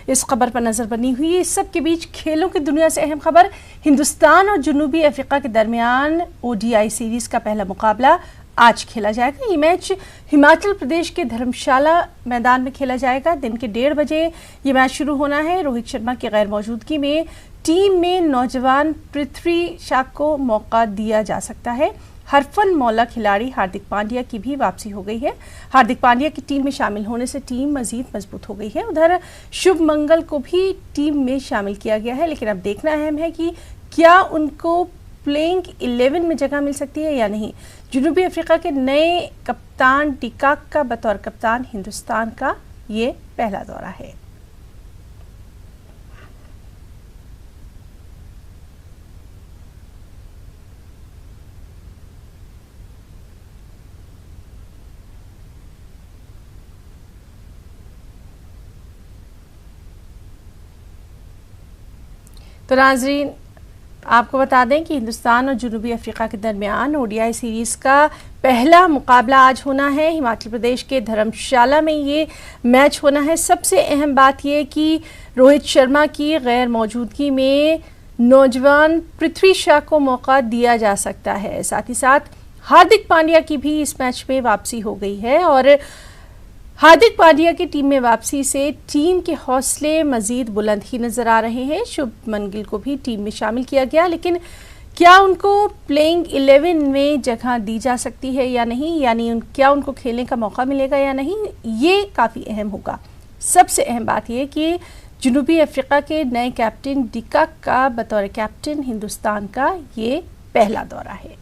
इस खबर पर नजर बनी हुई है। इस सब के बीच खेलों की दुनिया से अहम खबर, हिंदुस्तान और जनूबी अफ्रीका के दरमियान ओडीआई सीरीज का पहला मुकाबला आज खेला जाएगा। ये मैच हिमाचल प्रदेश के धर्मशाला मैदान में खेला जाएगा। दिन के 1:30 बजे ये मैच शुरू होना है। रोहित शर्मा की गैर मौजूदगी में टीम में नौजवान पृथ्वी शॉ को मौका दिया जा सकता है। हरफन मौला खिलाड़ी हार्दिक पांड्या की भी वापसी हो गई है। हार्दिक पांड्या की टीम में शामिल होने से टीम मजीद मजबूत हो गई है। उधर शुभ मंगल को भी टीम में शामिल किया गया है, लेकिन अब देखना अहम है कि क्या उनको प्लेइंग 11 में जगह मिल सकती है या नहीं। जनूबी अफ्रीका के नए कप्तान डिकाक का बतौर कप्तान हिंदुस्तान का ये पहला दौरा है। तो नाज़रीन, आपको बता दें कि हिंदुस्तान और जनूबी अफ्रीका के दरमियान ओडीआई सीरीज़ का पहला मुकाबला आज होना है। हिमाचल प्रदेश के धर्मशाला में ये मैच होना है। सबसे अहम बात यह कि रोहित शर्मा की गैर मौजूदगी में नौजवान पृथ्वी शॉ को मौका दिया जा सकता है। साथ ही साथ हार्दिक पांड्या की भी इस मैच में वापसी हो गई है और हार्दिक पांड्या की टीम में वापसी से टीम के हौसले मजीद बुलंद ही नजर आ रहे हैं। शुभ मंगल को भी टीम में शामिल किया गया, लेकिन क्या उनको प्लेइंग 11 में जगह दी जा सकती है या नहीं, यानी क्या उनको खेलने का मौका मिलेगा या नहीं, ये काफ़ी अहम होगा। सबसे अहम बात यह कि जनूबी अफ्रीका के नए कैप्टन डिकाक का बतौर कैप्टन हिंदुस्तान का ये पहला दौरा है।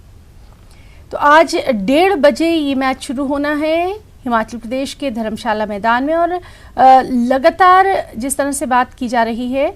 तो आज 1:30 बजे ये मैच शुरू होना है हिमाचल प्रदेश के धर्मशाला मैदान में और लगातार जिस तरह से बात की जा रही है